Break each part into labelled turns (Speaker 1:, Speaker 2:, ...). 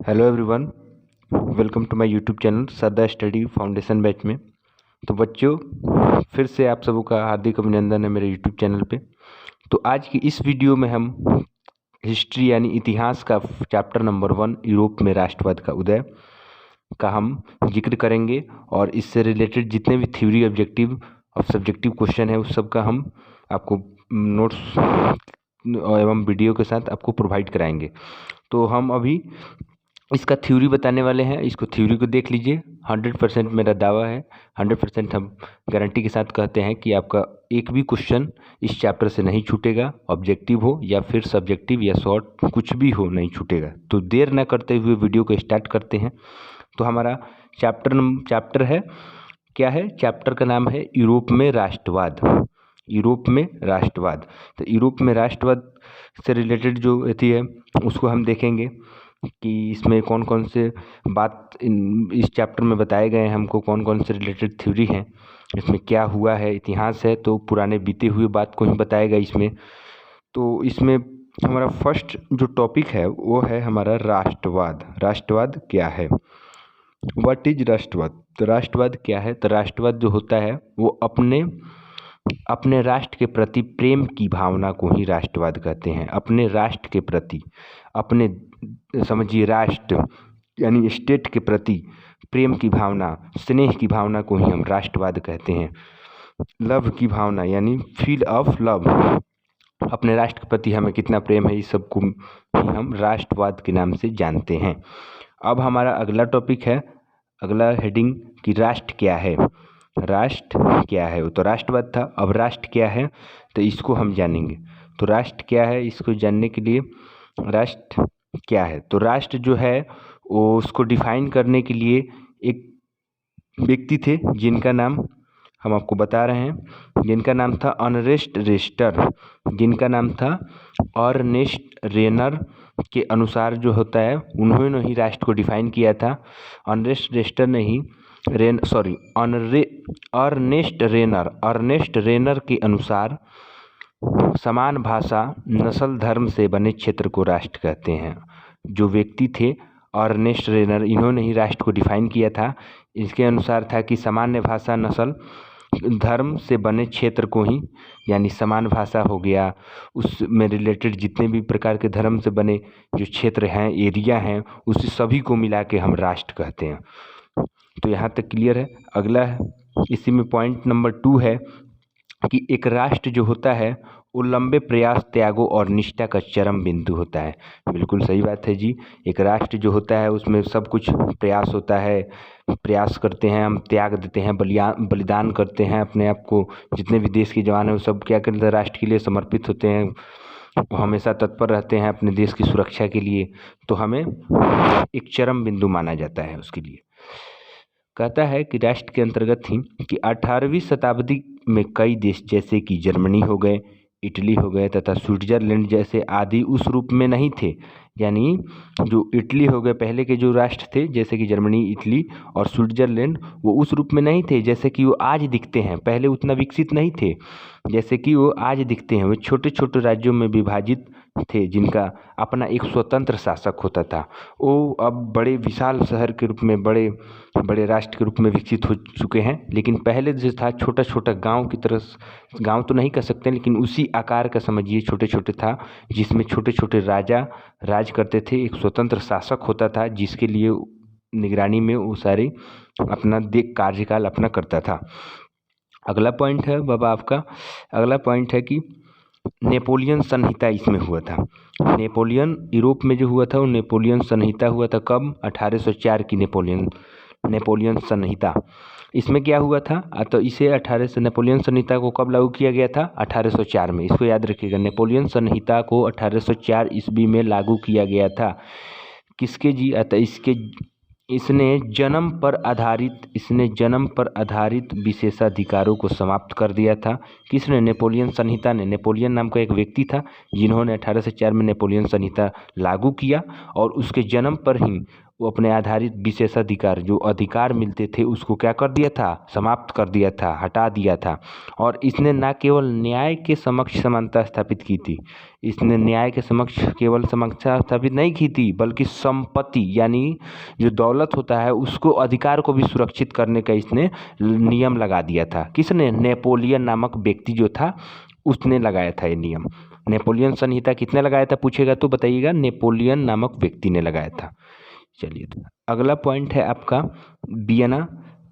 Speaker 1: Hello everyone, welcome to my YouTube channel Sada study foundation batch में। तो बच्चों, फिर से आप सबों का हार्दिक अभिनंदन है मेरे यूट्यूब चैनल पे। तो आज की इस वीडियो में हम हिस्ट्री यानी इतिहास का चैप्टर नंबर 1 यूरोप में राष्ट्रवाद का उदय का हम जिक्र करेंगे और इससे रिलेटेड जितने भी थ्योरी ऑब्जेक्टिव और सब्जेक्टिव क्वेश्चन है उस सब का हम आपको नोट्स एवं वीडियो के साथ आपको प्रोवाइड कराएंगे। तो हम अभी इसका थ्योरी बताने वाले हैं। इसको थ्योरी को देख लीजिए। 100% मेरा दावा है, 100% हम गारंटी के साथ कहते हैं कि आपका एक भी क्वेश्चन इस चैप्टर से नहीं छूटेगा, ऑब्जेक्टिव हो या फिर सब्जेक्टिव या शॉर्ट कुछ भी हो नहीं छूटेगा। तो देर न करते हुए वीडियो को स्टार्ट करते हैं। तो हमारा चैप्टर है क्या है? चैप्टर का नाम है यूरोप में राष्ट्रवाद। यूरोप में राष्ट्रवाद। तो यूरोप में राष्ट्रवाद से रिलेटेड जो अथी है उसको हम देखेंगे कि इसमें कौन कौन से बात इस चैप्टर में बताए गए हैं, हमको कौन कौन से रिलेटेड थ्योरी हैं, इसमें क्या हुआ है, इतिहास है तो पुराने बीते हुए बात को ही बताएगा इसमें। तो इसमें हमारा फर्स्ट जो टॉपिक है वो है हमारा राष्ट्रवाद। राष्ट्रवाद क्या है? व्हाट इज राष्ट्रवाद? तो राष्ट्रवाद क्या है? तो राष्ट्रवाद जो होता है वो अपने राष्ट्र के प्रति प्रेम की भावना को ही राष्ट्रवाद कहते हैं। अपने राष्ट्र के प्रति, अपने समझिए राष्ट्र यानी स्टेट के प्रति प्रेम की भावना, स्नेह की भावना को ही हम राष्ट्रवाद कहते हैं। लव की भावना यानी फील ऑफ लव, अपने राष्ट्र के प्रति हमें कितना प्रेम है, इस सब को ही हम राष्ट्रवाद के नाम से जानते हैं। अब हमारा अगला टॉपिक है, अगला हेडिंग कि राष्ट्र क्या है। राष्ट्र क्या है? वो तो राष्ट्रवाद था, अब राष्ट्र क्या है तो इसको हम जानेंगे। तो राष्ट्र क्या है, इसको जानने के लिए राष्ट्र क्या है, तो राष्ट्र जो है वो उसको डिफाइन करने के लिए एक व्यक्ति थे जिनका नाम हम आपको बता रहे हैं, जिनका नाम था अर्नेस्ट रेस्टर। जिनका नाम था अर्नेस्ट रेनर के अनुसार जो होता है उन्होंने ही राष्ट्र को डिफाइन किया था। अर्नेस्ट रेस्टर ने ही अर्नेस्ट रेनर के अनुसार समान भाषा, नस्ल, धर्म से बने क्षेत्र को राष्ट्र कहते हैं। जो व्यक्ति थे अर्नेस्ट रेनर, इन्होंने ही राष्ट्र को डिफाइन किया था। इसके अनुसार था कि सामान्य भाषा, नस्ल, धर्म से बने क्षेत्र को ही, यानी समान भाषा हो गया, उसमें रिलेटेड जितने भी प्रकार के धर्म से बने जो क्षेत्र हैं, एरिया हैं, उस सभी को मिला के हम राष्ट्र कहते हैं। तो यहाँ तक क्लियर है। अगला है, इसी में पॉइंट नंबर 2 है कि एक राष्ट्र जो होता है वो लंबे प्रयास, त्यागों और निष्ठा का चरम बिंदु होता है। बिल्कुल सही बात है जी। एक राष्ट्र जो होता है उसमें सब कुछ प्रयास होता है, प्रयास करते हैं, हम त्याग देते हैं, बलिदान करते हैं अपने आप को। जितने भी देश के जवान हैं वो सब क्या करते हैं, राष्ट्र के लिए समर्पित होते हैं, वो हमेशा तत्पर रहते हैं अपने देश की सुरक्षा के लिए। तो हमें एक चरम बिंदु माना जाता है उसके लिए। कहता है कि राष्ट्र के अंतर्गत ही कि 18वीं शताब्दी में कई देश जैसे कि जर्मनी हो गए, इटली हो गए तथा स्विट्जरलैंड जैसे आदि उस रूप में नहीं थे। यानी जो इटली हो गए, पहले के जो राष्ट्र थे जैसे कि जर्मनी, इटली और स्विट्जरलैंड, वो उस रूप में नहीं थे जैसे कि वो आज दिखते हैं। पहले उतना विकसित नहीं थे जैसे कि वो आज दिखते हैं। वो छोटे छोटे राज्यों में विभाजित थे जिनका अपना एक स्वतंत्र शासक होता था। वो अब बड़े विशाल शहर के रूप में, बड़े बड़े राष्ट्र के रूप में विकसित हो चुके हैं। लेकिन पहले जो था छोटा छोटा गांव की तरह, गांव तो नहीं कह सकते लेकिन उसी आकार का समझिए, छोटे छोटे था, जिसमें छोटे छोटे राजा राज करते थे। एक स्वतंत्र शासक होता था जिसके लिए निगरानी में वो सारे अपना कार्यकाल अपना करता था। अगला पॉइंट है बाबा आपका, अगला पॉइंट है कि नेपोलियन संहिता इसमें हुआ था। नेपोलियन यूरोप में जो हुआ था वो नेपोलियन संहिता हुआ था। कब? 1804 की नेपोलियन संहिता। इसमें क्या हुआ था? तो इसे 18 से नेपोलियन संहिता को कब लागू किया गया था? 1804 में। इसको याद रखिएगा, नेपोलियन संहिता को 1804 ईस्वी में लागू किया गया था। किसके जी? इसने जन्म पर आधारित विशेषाधिकारों को समाप्त कर दिया था। किसने? नेपोलियन संहिता ने। नेपोलियन नाम का एक व्यक्ति था जिन्होंने 1804 में नेपोलियन संहिता लागू किया और उसके जन्म पर ही वो अपने आधारित विशेषाधिकार जो अधिकार मिलते थे उसको क्या कर दिया था, समाप्त कर दिया था, हटा दिया था। और इसने न केवल न्याय के समक्ष समानता स्थापित की थी, इसने न्याय के समक्ष केवल समानता स्थापित नहीं की थी, बल्कि संपत्ति यानी जो दौलत होता है उसको अधिकार को भी सुरक्षित करने का इसने नियम लगा दिया था। किसने? नेपोलियन नामक व्यक्ति जो था उसने लगाया था ये नियम। नेपोलियन संहिता किसने लगाया था पूछेगा तो बताइएगा, नेपोलियन नामक व्यक्ति ने लगाया था। चलिए तो अगला पॉइंट है आपका वियना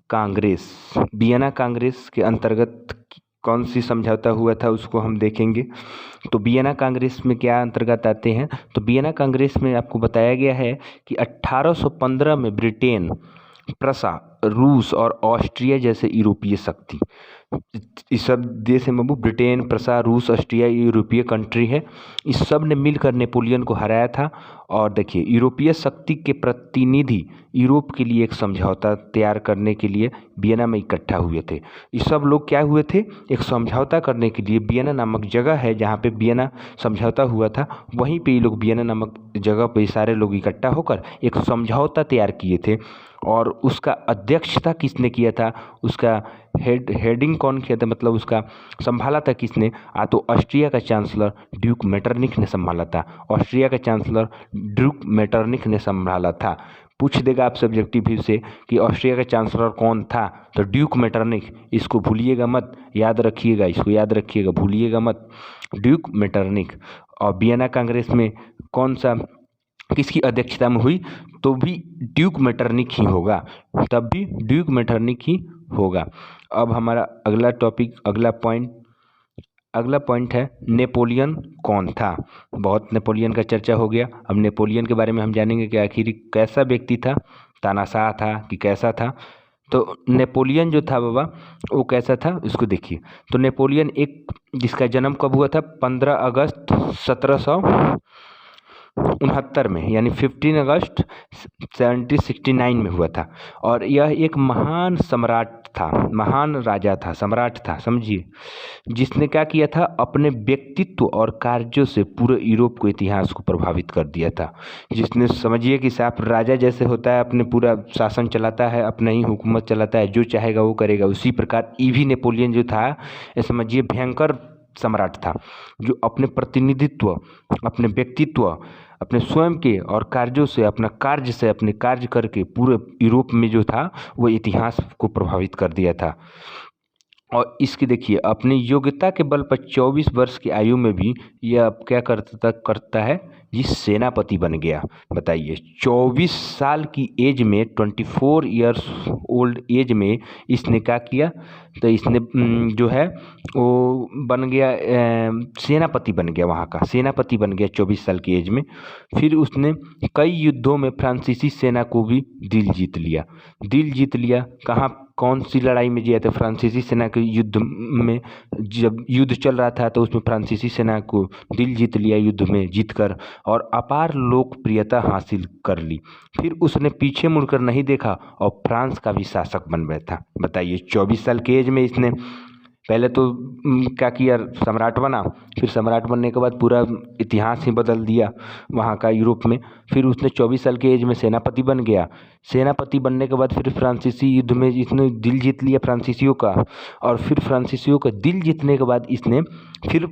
Speaker 1: कांग्रेस। वियना कांग्रेस के अंतर्गत कौन सी समझौता हुआ था उसको हम देखेंगे। तो वियना कांग्रेस में क्या अंतर्गत आते हैं, तो वियना कांग्रेस में आपको बताया गया है कि 1815 में ब्रिटेन, प्रसा, रूस और ऑस्ट्रिया जैसे यूरोपीय शक्ति, इस सब देश है बाबू, ब्रिटेन, प्रसा, रूस, ऑस्ट्रिया यूरोपीय कंट्री है, इस सब ने मिलकर नेपोलियन को हराया था। और देखिए यूरोपीय शक्ति के प्रतिनिधि यूरोप के लिए एक समझौता तैयार करने के लिए वियना में इकट्ठा हुए थे। ये सब लोग क्या हुए थे, एक समझौता करने के लिए वियना नामक जगह है जहाँ पे वियना समझौता हुआ था, वहीं पे ये लोग वियना नामक जगह पे सारे लोग इकट्ठा होकर एक समझौता तैयार किए थे। और उसका अध्यक्षता किसने किया था, उसका हेडिंग कौन किया था, मतलब उसका संभाला था किसने, तो ऑस्ट्रिया का चांसलर ड्यूक मेटरनिख ने संभाला था। ऑस्ट्रिया का चांसलर ड्यूक मेटरनिख ने संभाला था। पूछ देगा आप सब्जेक्टिव व्यू से कि ऑस्ट्रिया का चांसलर कौन था, तो ड्यूक मेटरनिख, इसको भूलिएगा मत, याद रखिएगा, इसको याद रखिएगा, भूलिएगा मत, ड्यूक मेटरनिख। और वियना कांग्रेस में कौन सा किसकी अध्यक्षता में हुई, तो भी ड्यूक मेटरनिख ही होगा, तब भी ड्यूक मेटरनिख ही होगा। अब हमारा अगला टॉपिक, अगला पॉइंट है नेपोलियन कौन था। बहुत नेपोलियन का चर्चा हो गया, अब नेपोलियन के बारे में हम जानेंगे कि आखिर कैसा व्यक्ति था, तानाशाह था कि कैसा था। तो नेपोलियन जो था बाबा वो कैसा था उसको देखिए। तो नेपोलियन एक जिसका जन्म कब हुआ था, 15 अगस्त 1769 में, यानी 15 अगस्त 1769 में हुआ था। और यह एक महान सम्राट था, महान राजा था, सम्राट था, समझिए, जिसने क्या किया था, अपने व्यक्तित्व और कार्यों से पूरे यूरोप को, इतिहास को प्रभावित कर दिया था। जिसने, समझिए कि साफ राजा जैसे होता है, अपने पूरा शासन चलाता है, अपना ही हुकूमत चलाता है, जो चाहेगा वो करेगा, उसी प्रकार ईवी नेपोलियन जो था, ये समझिए भयंकर सम्राट था, जो अपने प्रतिनिधित्व, अपने व्यक्तित्व, अपने स्वयं के और कार्यों से, अपना कार्य से, अपने कार्य करके पूरे यूरोप में जो था वो इतिहास को प्रभावित कर दिया था। और इसकी देखिए अपनी योग्यता के बल पर 24 वर्ष की आयु में भी यह अब क्या करता है, ये सेनापति बन गया। बताइए 24 साल की एज में, 24 इयर्स ओल्ड एज में इसने क्या किया, तो इसने जो है वो बन गया, सेनापति बन गया, वहाँ का सेनापति बन गया 24 साल की एज में। फिर उसने कई युद्धों में फ्रांसीसी सेना को भी दिल जीत लिया। कहाँ, कौन सी लड़ाई में जीता था, फ्रांसीसी सेना के युद्ध में, जब युद्ध चल रहा था तो उसमें फ्रांसीसी सेना को दिल जीत लिया युद्ध में जीतकर, और अपार लोकप्रियता हासिल कर ली। फिर उसने पीछे मुड़कर नहीं देखा और फ्रांस का भी शासक बन बैठा। बताइए 24 साल के एज में इसने पहले तो क्या किया, सम्राट बना, फिर सम्राट बनने के बाद पूरा इतिहास ही बदल दिया वहाँ का यूरोप में। फिर उसने 24 साल के एज में सेनापति बन गया। सेनापति बनने के बाद फिर फ्रांसीसी युद्ध में इसने दिल जीत लिया फ्रांसीसियों का, और फिर फ्रांसीसियों का दिल जीतने के बाद इसने फिर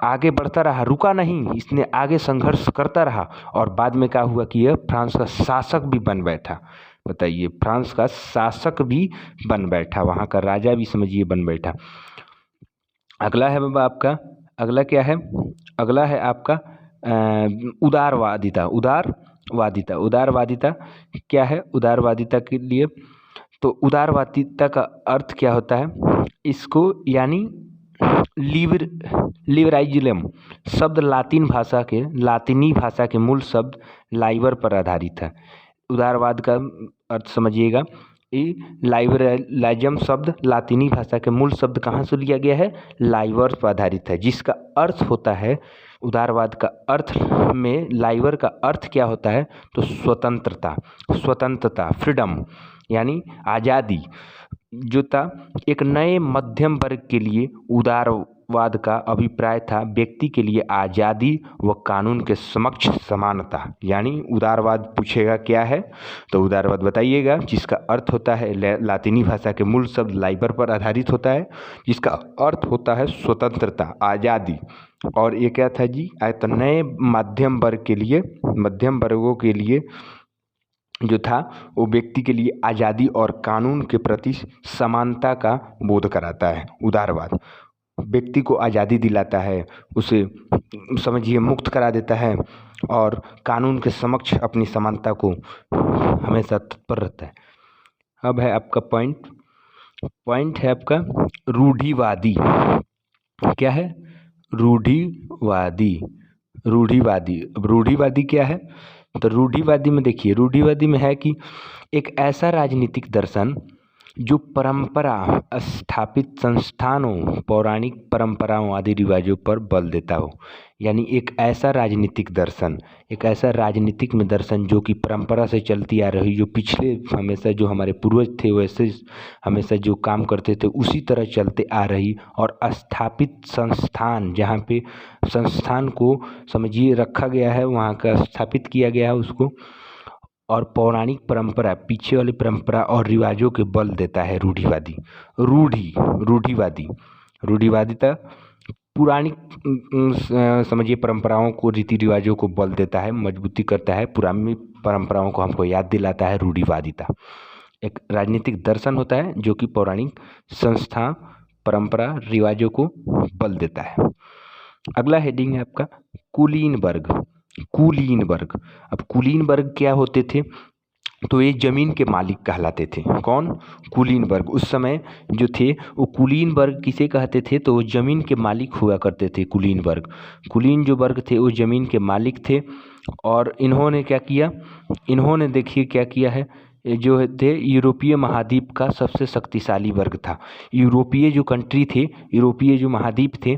Speaker 1: आगे बढ़ता रहा, रुका नहीं, इसने आगे संघर्ष करता रहा, और बाद में क्या हुआ कि यह फ्रांस का शासक भी बन बैठा। बताइए फ्रांस का शासक भी बन बैठा, वहाँ का राजा भी समझिए बन बैठा। अगला है बाबा आपका, अगला क्या है, अगला है आपका उदारवादिता क्या है, उदारवादिता के लिए, तो उदारवादिता का अर्थ क्या होता है, इसको यानी लिबराइजिज्म शब्द लातिनी भाषा के मूल शब्द लाइबर पर आधारित है। उदारवाद का अर्थ समझिएगा, लाइबरलिज्म शब्द लातिनी भाषा के मूल शब्द कहाँ से लिया गया है, लाइबर पर आधारित है, जिसका अर्थ होता है, उदारवाद का अर्थ में लाइबर का अर्थ क्या होता है, तो स्वतंत्रता, फ्रीडम यानी आज़ादी। जो था एक नए मध्यम वर्ग के लिए उदारवाद का अभिप्राय था व्यक्ति के लिए आज़ादी व कानून के समक्ष समानता। यानी उदारवाद पूछेगा क्या है तो उदारवाद बताइएगा, जिसका अर्थ होता है लातीनी भाषा के मूल शब्द लाइबर पर आधारित होता है, जिसका अर्थ होता है स्वतंत्रता, आज़ादी। और ये क्या था जी, तो नए मध्यम वर्ग के लिए, मध्यम वर्गों के लिए जो था वो व्यक्ति के लिए आज़ादी और कानून के प्रति समानता का बोध कराता है। उदारवाद व्यक्ति को आज़ादी दिलाता है, उसे समझिए मुक्त करा देता है और कानून के समक्ष अपनी समानता को हमेशा तत्पर रहता है। अब है आपका पॉइंट है आपका रूढ़िवादी। क्या है? रूढ़िवादी। अब रूढ़िवादी क्या है? तो रूढ़िवादी में देखिए, रूढ़िवादी में है कि एक ऐसा राजनीतिक दर्शन जो परंपरा स्थापित संस्थानों, पौराणिक परंपराओं आदि रिवाजों पर बल देता हो। यानी एक ऐसा राजनीतिक दर्शन, एक ऐसा राजनीतिक में दर्शन जो कि परंपरा से चलती आ रही, जो पिछले हमेशा जो हमारे पूर्वज थे वैसे हमेशा जो काम करते थे उसी तरह चलते आ रही, और स्थापित संस्थान, जहाँ पे संस्थान को समझिए रखा गया है, वहाँ का स्थापित किया गया है उसको, और पौराणिक परंपरा, पीछे वाली परंपरा और रिवाजों के बल देता है रूढ़िवादी। रूढ़िवादिता पुरानी समझिए परंपराओं को, रीति रिवाजों को बल देता है, मजबूती करता है, पुरानी परंपराओं को हमको याद दिलाता है। रूढ़िवादिता एक राजनीतिक दर्शन होता है जो कि पौराणिक संस्था, परंपरा, रिवाजों को बल देता है। अगला हेडिंग है आपका कुलीन वर्ग। अब कुलीन वर्ग क्या होते थे? तो ये जमीन के मालिक कहलाते थे। कौन? कुलीन वर्ग। उस समय जो थे वो कुलीन वर्ग किसे कहते थे? तो वो जमीन के मालिक हुआ करते थे कुलीन वर्ग। कुलीन जो वर्ग थे वो जमीन के मालिक थे, और इन्होंने क्या किया? इन्होंने देखिए क्या किया है, जो थे यूरोपीय महाद्वीप का सबसे शक्तिशाली वर्ग था। यूरोपीय जो कंट्री थे, यूरोपीय जो महाद्वीप थे,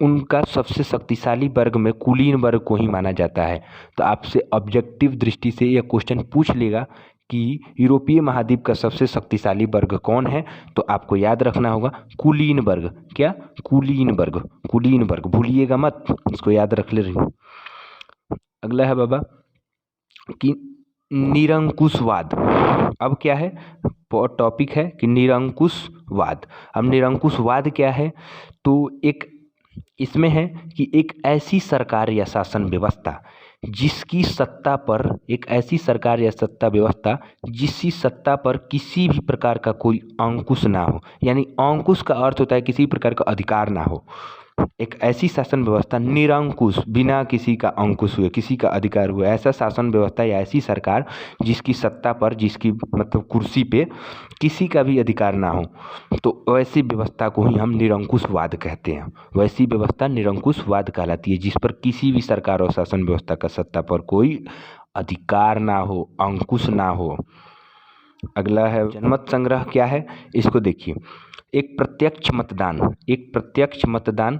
Speaker 1: उनका सबसे शक्तिशाली वर्ग में कुलीन वर्ग को ही माना जाता है। तो आपसे ऑब्जेक्टिव दृष्टि से यह क्वेश्चन पूछ लेगा कि यूरोपीय महाद्वीप का सबसे शक्तिशाली वर्ग कौन है, तो आपको याद रखना होगा कुलीन वर्ग। क्या? कुलीन वर्ग भूलिएगा मत, इसको याद रख ले रही। अगला है बाबा कि निरंकुशवाद। अब क्या है? टॉपिक है कि निरंकुशवाद। अब निरंकुशवाद क्या है? तो एक इसमें है कि एक ऐसी सरकार या शासन व्यवस्था जिसकी सत्ता पर, एक ऐसी सरकार या सत्ता व्यवस्था जिसकी सत्ता पर किसी भी प्रकार का कोई अंकुश ना हो। यानी अंकुश का अर्थ होता है किसी प्रकार का अधिकार ना हो। एक ऐसी शासन व्यवस्था निरंकुश, बिना किसी का अंकुश हुए, किसी का अधिकार हुए, ऐसा शासन व्यवस्था या ऐसी सरकार जिसकी सत्ता पर, जिसकी मतलब कुर्सी पे किसी का भी अधिकार ना हो, तो वैसी व्यवस्था को ही हम निरंकुशवाद कहते हैं। वैसी व्यवस्था निरंकुशवाद कहलाती है जिस पर किसी भी सरकार और शासन व्यवस्था का सत्ता पर कोई अधिकार ना हो, अंकुश ना हो। अगला है जनमत संग्रह। क्या है? इसको देखिए, एक प्रत्यक्ष मतदान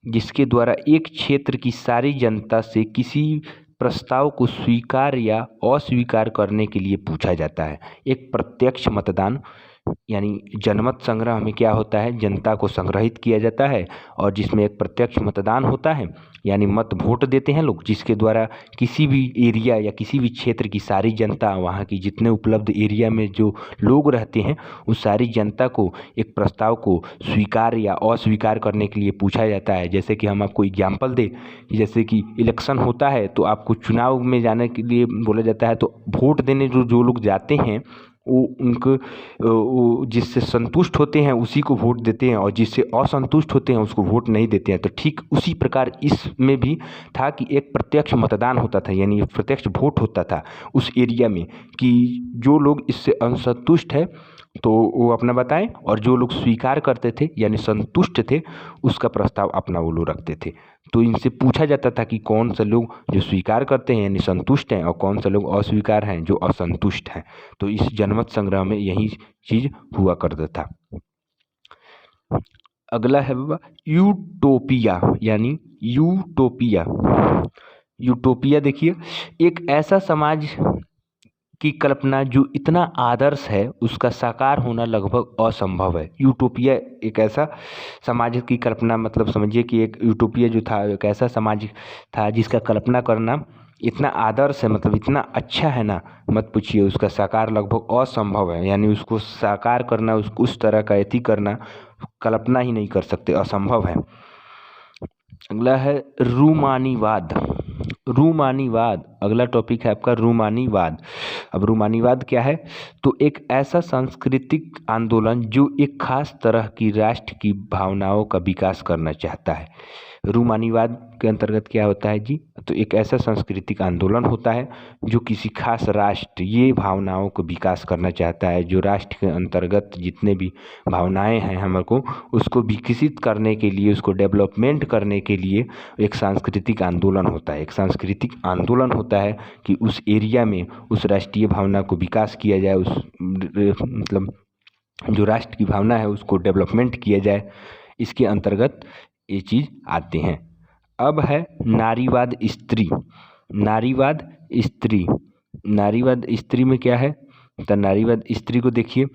Speaker 1: जिसके द्वारा एक क्षेत्र की सारी जनता से किसी प्रस्ताव को स्वीकार या अस्वीकार करने के लिए पूछा जाता है। एक प्रत्यक्ष मतदान यानी जनमत संग्रह में क्या होता है, जनता को संग्रहित किया जाता है और जिसमें एक प्रत्यक्ष मतदान होता है, यानी मत वोट देते हैं लोग, जिसके द्वारा किसी भी एरिया या किसी भी क्षेत्र की सारी जनता, वहाँ की जितने उपलब्ध एरिया में जो लोग रहते हैं, उस सारी जनता को एक प्रस्ताव को स्वीकार या अस्वीकार करने के लिए पूछा जाता है। जैसे कि हम आपको एग्जाम्पल दें, जैसे कि इलेक्शन होता है तो आपको चुनाव में जाने के लिए बोला जाता है, तो वोट देने जो लोग जाते हैं वो जिससे संतुष्ट होते हैं उसी को वोट देते हैं, और जिससे असंतुष्ट होते हैं उसको वोट नहीं देते हैं। तो ठीक उसी प्रकार इसमें भी था कि एक प्रत्यक्ष मतदान होता था, यानी प्रत्यक्ष वोट होता था उस एरिया में, कि जो लोग इससे असंतुष्ट है तो वो अपना बताएं, और जो लोग स्वीकार करते थे यानी संतुष्ट थे उसका प्रस्ताव अपना वो लोग रखते थे। तो इनसे पूछा जाता था कि कौन से लोग जो स्वीकार करते हैं यानी संतुष्ट हैं, और कौन से लोग अस्वीकार हैं जो असंतुष्ट हैं। तो इस जनमत संग्रह में यही चीज हुआ करता था। अगला है बाबा यूटोपिया, यानी यूटोपिया। देखिए, एक ऐसा समाज की कल्पना जो इतना आदर्श है उसका साकार होना लगभग असंभव है। यूटोपिया एक ऐसा समाज की कल्पना, मतलब समझिए कि एक यूटोपिया जो था एक ऐसा समाज था जिसका कल्पना करना इतना आदर्श है, मतलब इतना अच्छा है ना, मत पूछिए। उसका साकार लगभग असंभव है, यानी उसको साकार करना, उसको उस तरह का यति करना कल्पना ही नहीं कर सकते, असंभव है। अगला है रूमानीवाद। रूमानीवाद अगला टॉपिक है आपका रूमानीवाद। अब रूमानीवाद क्या है? तो एक ऐसा सांस्कृतिक आंदोलन जो एक खास तरह की राष्ट्र की भावनाओं का विकास करना चाहता है। रूमानीवाद के अंतर्गत क्या होता है जी? तो एक ऐसा सांस्कृतिक आंदोलन होता है जो किसी खास राष्ट्र ये भावनाओं को विकास करना चाहता है, जो राष्ट्र के अंतर्गत जितने भी भावनाएं हैं हमको उसको विकसित करने के लिए, उसको डेवलपमेंट करने के लिए एक सांस्कृतिक आंदोलन होता है। एक सांस्कृतिक आंदोलन होता है कि उस एरिया में उस राष्ट्रीय भावना को विकास किया जाए, उस मतलब जो राष्ट्र की भावना है उसको डेवलपमेंट किया जाए, इसके अंतर्गत ये चीज़ आते हैं। अब है नारीवाद स्त्री। नारीवाद स्त्री, नारीवाद स्त्री में क्या है? तो नारीवाद स्त्री को देखिए,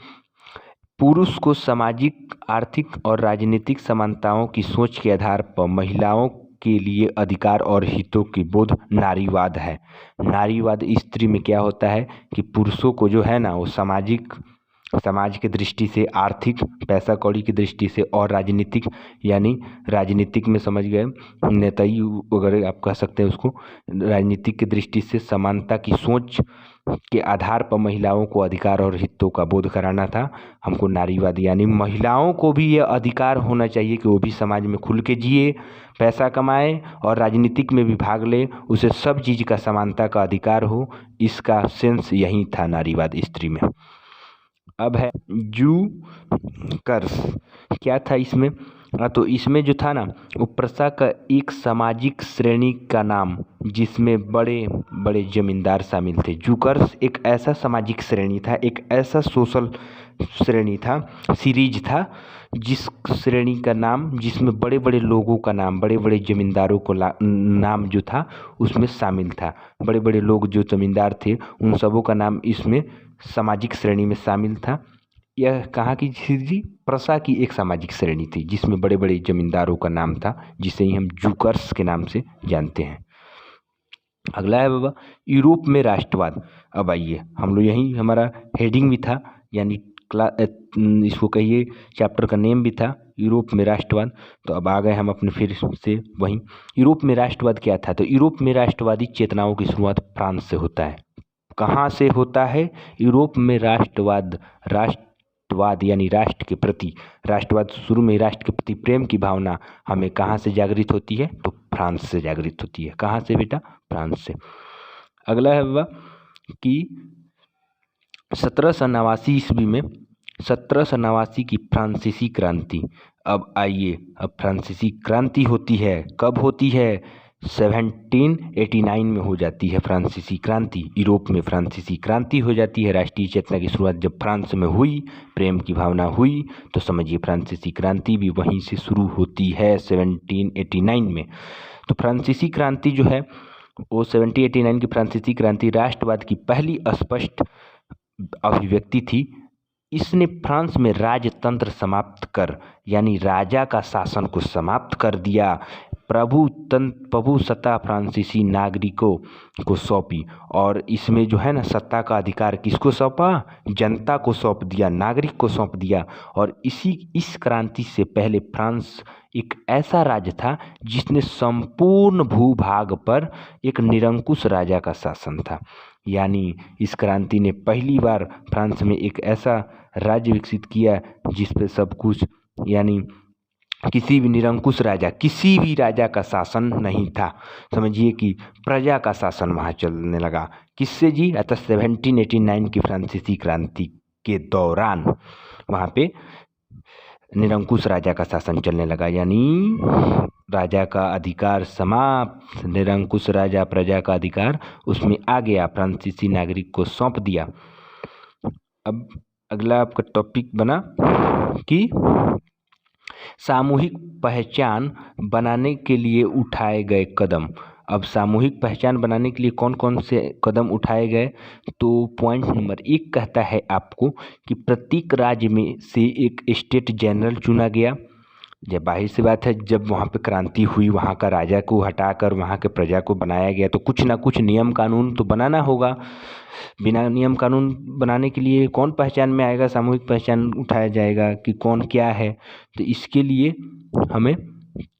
Speaker 1: पुरुष को सामाजिक, आर्थिक और राजनीतिक समानताओं की सोच के आधार पर महिलाओं के लिए अधिकार और हितों की बोध नारीवाद है। नारीवाद स्त्री में क्या होता है कि पुरुषों को जो है ना वो समाज की दृष्टि से, आर्थिक पैसा कौड़ी की दृष्टि से और राजनीतिक, यानी राजनीतिक में समझ गए नेताई वगैरह आप कह सकते हैं उसको, राजनीतिक की दृष्टि से समानता की सोच के आधार पर महिलाओं को अधिकार और हितों का बोध कराना था हमको नारीवाद। यानी महिलाओं को भी ये अधिकार होना चाहिए कि वो भी समाज में खुल के जिए, पैसा कमाए और राजनीतिक में भी भाग ले, उसे सब चीज़ का समानता का अधिकार हो। इसका सेंस यही था नारीवाद स्त्री में। अब है जू कर्स। क्या था इसमें? तो इसमें जो था ना वो प्रसा का एक सामाजिक श्रेणी का नाम जिसमें बड़े बड़े जमींदार शामिल थे। जूकर्स एक ऐसा सामाजिक श्रेणी था, एक ऐसा सोशल श्रेणी था, सीरीज था, जिस श्रेणी का नाम जिसमें बड़े बड़े लोगों का नाम, बड़े बड़े जमींदारों को नाम जो था उसमें शामिल था। बड़े बड़े लोग जो जमींदार थे उन सबों का नाम इसमें सामाजिक श्रेणी में शामिल था। यह कहाँ की थी? प्रसा की एक सामाजिक श्रेणी थी जिसमें बड़े बड़े जमींदारों का नाम था, जिसे ही हम जूकर्स के नाम से जानते हैं। अगला है बाबा यूरोप में राष्ट्रवाद। अब आइए, हम लोग यही हमारा हेडिंग भी था, यानी इसको कहिए चैप्टर का नेम भी था यूरोप में राष्ट्रवाद। तो अब आ गए हम अपने फिर से वहीं। यूरोप में राष्ट्रवाद क्या था? तो यूरोप में राष्ट्रवादी चेतनाओं की शुरुआत फ्रांस से होता है। कहाँ से होता है? यूरोप में राष्ट्रवाद यानी राष्ट्र के प्रति, राष्ट्रवाद शुरू में राष्ट्र के प्रति प्रेम की भावना हमें कहाँ से जागृत होती है? तो फ्रांस से जागृत होती है। कहाँ से बेटा? फ्रांस से। अगला है बाबा कि 1789 ईस्वी में 1789 की फ्रांसीसी क्रांति। अब आइए, अब फ्रांसीसी क्रांति होती है, कब होती है? 1789 में हो जाती है फ्रांसीसी क्रांति। यूरोप में फ्रांसीसी क्रांति हो जाती है। राष्ट्रीय चेतना की शुरुआत जब फ्रांस में हुई, प्रेम की भावना हुई, तो समझिए फ्रांसीसी क्रांति भी वहीं से शुरू होती है 1789 में। तो फ्रांसीसी क्रांति जो है वो 1789 की फ्रांसीसी क्रांति राष्ट्रवाद की पहली स्पष्ट अभिव्यक्ति थी। इसने फ्रांस में राजतंत्र समाप्त कर, यानी राजा का शासन को समाप्त कर दिया, प्रभु सत्ता फ्रांसीसी नागरिकों को सौंपी। और इसमें जो है ना सत्ता का अधिकार किसको सौंपा? जनता को सौंप दिया, नागरिक को सौंप दिया। और इस क्रांति से पहले फ्रांस एक ऐसा राज्य था जिसने संपूर्ण भूभाग पर एक निरंकुश राजा का शासन था। यानी इस क्रांति ने पहली बार फ्रांस में एक ऐसा राज्य विकसित किया जिस पे सब कुछ, यानी किसी भी निरंकुश राजा, किसी भी राजा का शासन नहीं था। समझिए कि प्रजा का शासन वहाँ चलने लगा। किससे जी? अतः 1789 की फ्रांसीसी क्रांति के दौरान वहाँ पे निरंकुश राजा का शासन चलने लगा, यानी राजा का अधिकार समाप्त, निरंकुश राजा, प्रजा का अधिकार उसमें आ गया, फ्रांसीसी नागरिक को सौंप दिया। अब अगला आपका टॉपिक बना कि सामूहिक पहचान बनाने के लिए उठाए गए कदम। अब सामूहिक पहचान बनाने के लिए कौन कौन से कदम उठाए गए, तो पॉइंट नंबर 1 कहता है आपको कि प्रत्येक राज्य में से एक स्टेट जनरल चुना गया। जब बाहर सी बात है, जब वहाँ पे क्रांति हुई, वहाँ का राजा को हटाकर वहाँ के प्रजा को बनाया गया, तो कुछ ना कुछ नियम कानून तो बनाना होगा। बिना नियम कानून बनाने के लिए कौन पहचान में आएगा, सामूहिक पहचान उठाया जाएगा कि कौन क्या है, तो इसके लिए हमें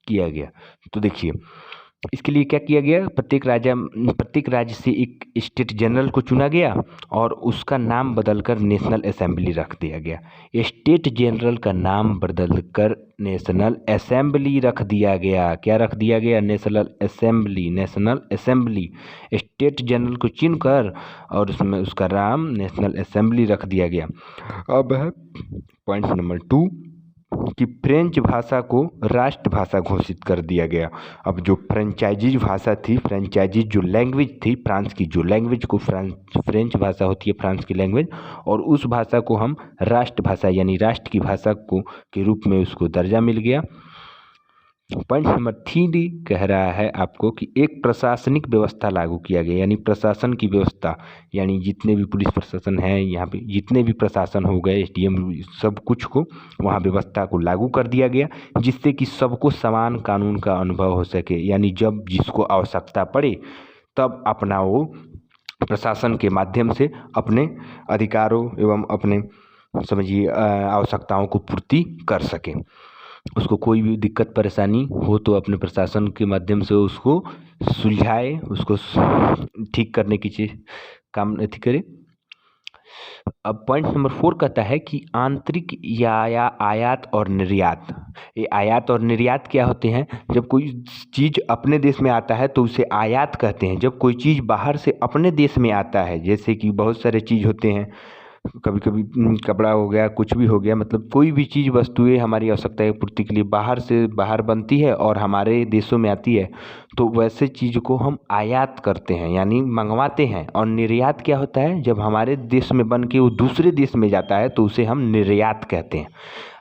Speaker 1: किया गया। तो देखिए इसके लिए क्या किया गया, प्रत्येक राज्य से एक स्टेट जनरल को चुना गया और उसका नाम बदलकर नेशनल असेंबली रख दिया गया। स्टेट जनरल का नाम बदलकर नेशनल असेंबली रख दिया गया। क्या रख दिया गया, national assembly. National assembly state general को चुनकर और उसमें उसका नाम नेशनल असेंबली रख दिया गया। अब है पॉइंट नंबर 2 कि फ्रेंच भाषा को राष्ट्रभाषा घोषित कर दिया गया। अब जो फ्रेंचाइजीज भाषा थी, फ्रेंचाइजीज जो लैंग्वेज थी फ्रांस की, जो लैंग्वेज को फ्रेंच भाषा होती है फ्रांस की लैंग्वेज, और उस भाषा को हम राष्ट्रभाषा यानी राष्ट्र की भाषा को के रूप में उसको दर्जा मिल गया। पॉइंट नंबर 3 कह रहा है आपको कि एक प्रशासनिक व्यवस्था लागू किया गया, यानी प्रशासन की व्यवस्था, यानी जितने भी पुलिस प्रशासन है यहाँ पे, जितने भी प्रशासन हो गए, एसडीएम, सब कुछ को वहाँ व्यवस्था को लागू कर दिया गया, जिससे कि सबको समान कानून का अनुभव हो सके। यानी जब जिसको आवश्यकता पड़े तब अपना वो प्रशासन के माध्यम से अपने अधिकारों एवं अपने समझिए आवश्यकताओं को पूर्ति कर सके। उसको कोई भी दिक्कत परेशानी हो तो अपने प्रशासन के माध्यम से उसको सुलझाए, उसको ठीक करने की चीज काम नहीं करे। अब पॉइंट नंबर 4 कहता है कि आंतरिक या आयात और निर्यात। ये आयात और निर्यात क्या होते हैं, जब कोई चीज़ अपने देश में आता है तो उसे आयात कहते हैं। जब कोई चीज़ बाहर से अपने देश में आता है, जैसे कि बहुत सारे चीज़ होते हैं, कभी कभी कपड़ा हो गया, कुछ भी हो गया, मतलब कोई भी चीज़ वस्तुएं हमारी आवश्यकता की पूर्ति के लिए बाहर से बाहर बनती है और हमारे देशों में आती है, तो वैसे चीज़ को हम आयात करते हैं यानी मंगवाते हैं। और निर्यात क्या होता है, जब हमारे देश में बन के वो दूसरे देश में जाता है तो उसे हम निर्यात कहते हैं।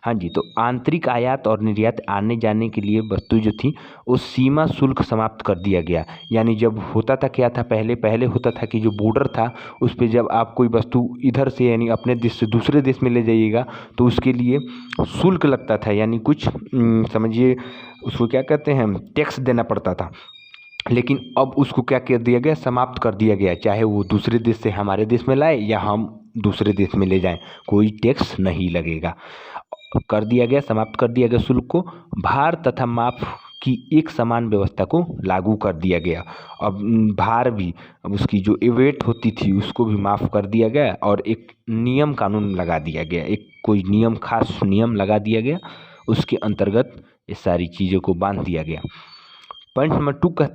Speaker 1: हाँ जी, तो आंतरिक आयात और निर्यात आने जाने के लिए वस्तु जो थी उस सीमा शुल्क समाप्त कर दिया गया। यानी जब होता था क्या था, पहले होता था कि जो बॉर्डर था उस पर जब आप कोई वस्तु इधर से यानी अपने देश से दूसरे देश में ले जाइएगा तो उसके लिए शुल्क लगता था, यानी कुछ समझिए उसको क्या कहते हैं, टैक्स देना पड़ता था। लेकिन अब उसको क्या कर दिया गया, समाप्त कर दिया गया। चाहे वो दूसरे देश से हमारे देश में लाए या हम दूसरे देश में ले जाएं, कोई टैक्स नहीं लगेगा, कर दिया गया, समाप्त कर दिया गया शुल्क को। भार तथा माप की एक समान व्यवस्था को लागू कर दिया गया। अब भार भी, अब उसकी जो वेट होती थी उसको भी माफ़ कर दिया गया और एक नियम कानून लगा दिया गया, एक कोई नियम, खास नियम लगा दिया गया, उसके अंतर्गत ये सारी चीज़ों को बांध दिया गया। पॉइंट नंबर 2 का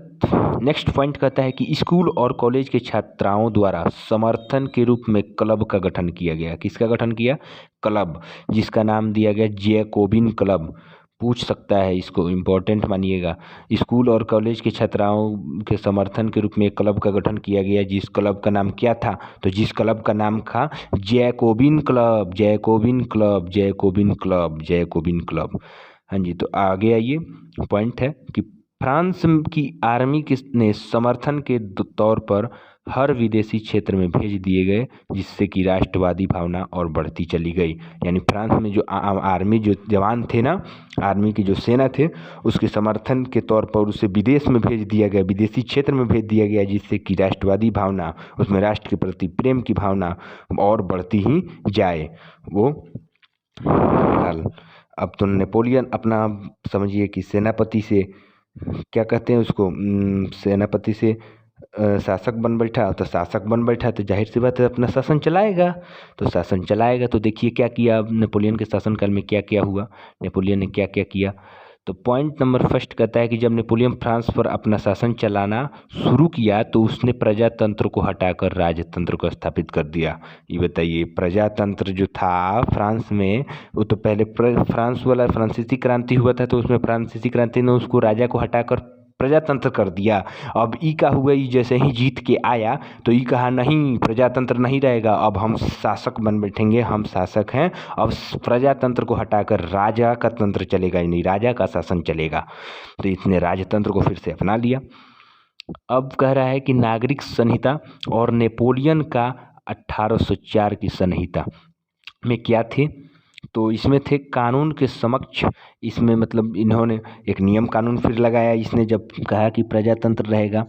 Speaker 1: नेक्स्ट पॉइंट कहता है कि स्कूल और कॉलेज के छात्राओं द्वारा समर्थन के रूप में क्लब का गठन किया गया। किसका गठन किया, क्लब, जिसका नाम दिया गया जैकोबिन क्लब। पूछ सकता है, इसको इम्पोर्टेंट मानिएगा। स्कूल और कॉलेज के छात्राओं के समर्थन के रूप में एक क्लब का गठन किया गया, जिस क्लब का नाम क्या था, तो जिस क्लब का नाम था Jacobin club, Jacobin club, Jacobin club, Jacobin club. हाँ जी, तो आगे आइए, पॉइंट है कि फ्रांस की आर्मी ने समर्थन के तौर पर हर विदेशी क्षेत्र में भेज दिए गए, जिससे कि राष्ट्रवादी भावना और बढ़ती चली गई। यानी फ्रांस में जो आर्मी, जो जवान थे ना, आर्मी की जो सेना थे, उसके समर्थन के तौर पर उसे विदेश में भेज दिया गया, विदेशी क्षेत्र में भेज दिया गया, जिससे कि राष्ट्रवादी भावना, उसमें राष्ट्र के प्रति प्रेम की भावना और बढ़ती ही जाए। वो अब तो नेपोलियन अपना समझिए कि सेनापति से क्या कहते हैं उसको, सेनापति से शासक बन बैठा, तो शासक बन बैठा तो जाहिर सी बात है अपना शासन चलाएगा। तो शासन चलाएगा तो देखिए क्या किया नेपोलियन के शासनकाल में, क्या क्या हुआ, नेपोलियन ने क्या क्या किया। तो पॉइंट नंबर 1 कहता है कि जब नेपोलियन फ्रांस पर अपना शासन चलाना शुरू किया तो उसने प्रजातंत्र को हटाकर राजतंत्र को स्थापित कर दिया। ये बताइए, प्रजातंत्र जो था फ्रांस में, वो तो पहले फ्रांस वाला फ्रांसीसी क्रांति हुआ था, तो उसमें फ्रांसीसी क्रांति ने उसको राजा को हटाकर प्रजातंत्र कर दिया। अब ई का हुआ, ई जैसे ही जीत के आया तो ई कहा नहीं, प्रजातंत्र नहीं रहेगा, अब हम शासक बन बैठेंगे, हम शासक हैं, अब प्रजातंत्र को हटाकर राजा का तंत्र चलेगा, यानी राजा का शासन चलेगा। तो इसने राजतंत्र को फिर से अपना लिया। अब कह रहा है कि नागरिक संहिता और नेपोलियन का 1804 की संहिता में क्या थे, तो इसमें थे कानून के समक्ष। इसमें मतलब इन्होंने एक नियम कानून फिर लगाया। इसने जब कहा कि प्रजातंत्र रहेगा,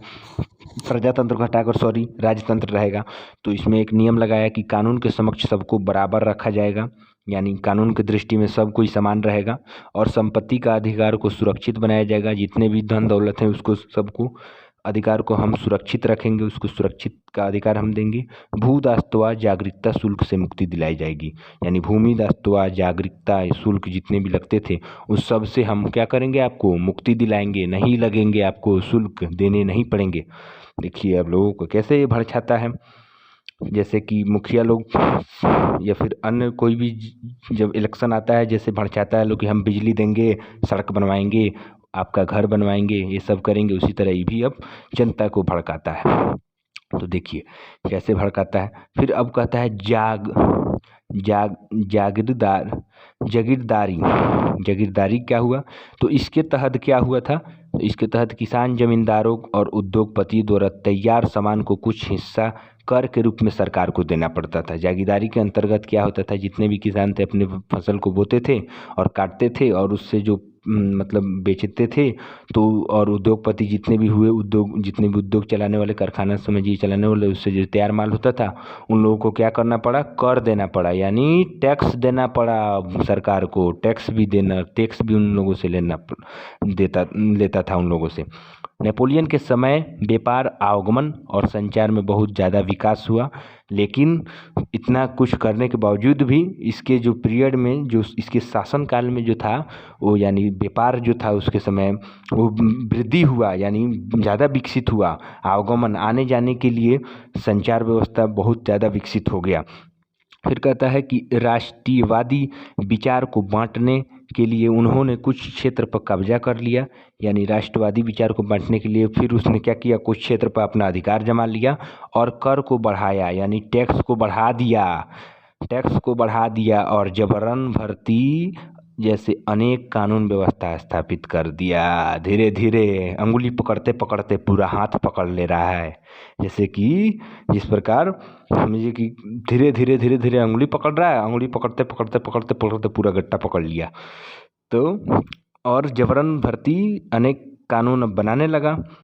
Speaker 1: प्रजातंत्र को हटाकर सॉरी राजतंत्र रहेगा, तो इसमें एक नियम लगाया कि कानून के समक्ष सबको बराबर रखा जाएगा, यानी कानून की दृष्टि में सब कोई समान रहेगा। और संपत्ति का अधिकार को सुरक्षित बनाया जाएगा। जितने भी धन दौलत है उसको सबको अधिकार को हम सुरक्षित रखेंगे, उसको सुरक्षित का अधिकार हम देंगे। भू दासत्व जागरूकता शुल्क से मुक्ति दिलाई जाएगी, यानी भूमि दासत्व जागरूकता शुल्क जितने भी लगते थे उस सब से हम क्या करेंगे, आपको मुक्ति दिलाएंगे, नहीं लगेंगे, आपको शुल्क देने नहीं पड़ेंगे। देखिए अब लोगों को कैसे ये भड़काता है। जैसे कि मुखिया लोग या फिर अन्य कोई भी जब इलेक्शन आता है जैसे भड़काता है लोग कि हम बिजली देंगे, सड़क बनवाएंगे, आपका घर बनवाएंगे, ये सब करेंगे, उसी तरह ये भी अब जनता को भड़काता है। तो देखिए कैसे भड़काता है। फिर अब कहता है जागीरदार जागीरदारी। जागीरदारी क्या हुआ, तो इसके तहत क्या हुआ था, तो इसके तहत किसान जमींदारों और उद्योगपति द्वारा तैयार सामान को कुछ हिस्सा कर के रूप में सरकार को देना पड़ता था। जागीरदारी के अंतर्गत क्या होता था, जितने भी किसान थे अपने फसल को बोते थे और काटते थे और उससे जो मतलब बेचते थे, तो और उद्योगपति जितने भी हुए, जितने भी उद्योग चलाने वाले, कारखाना समझिए चलाने वाले, उससे जो तैयार माल होता था उन लोगों को क्या करना पड़ा, कर देना पड़ा, यानी टैक्स देना पड़ा सरकार को। टैक्स भी उन लोगों से लेता था उन लोगों से। नेपोलियन के समय व्यापार, आवागमन और संचार में बहुत ज़्यादा विकास हुआ, लेकिन इतना कुछ करने के बावजूद भी इसके जो पीरियड में, जो इसके शासनकाल में जो था वो, यानी व्यापार जो था उसके समय वो वृद्धि हुआ, यानी ज़्यादा विकसित हुआ। आवागमन, आने जाने के लिए संचार व्यवस्था बहुत ज़्यादा विकसित हो गया। फिर कहता है कि राष्ट्रीयवादी विचार को बांटने के लिए उन्होंने कुछ क्षेत्र पर कब्जा कर लिया, यानी राष्ट्रवादी विचार को बांटने के लिए फिर उसने क्या किया, कुछ क्षेत्र पर अपना अधिकार जमा लिया और कर को बढ़ाया, यानी टैक्स को बढ़ा दिया और जबरन भर्ती जैसे अनेक कानून व्यवस्था स्थापित कर दिया। धीरे धीरे अंगुली पकड़ते पकड़ते पूरा हाथ पकड़ ले रहा है। जैसे कि जिस प्रकार समझिए कि धीरे धीरे अंगुली पकड़ रहा है, अंगुली पकड़ते पकड़ते पकड़ते पकड़ते पूरा गट्टा पकड़ लिया। तो और जबरन भर्ती अनेक कानून अब बनाने लगा।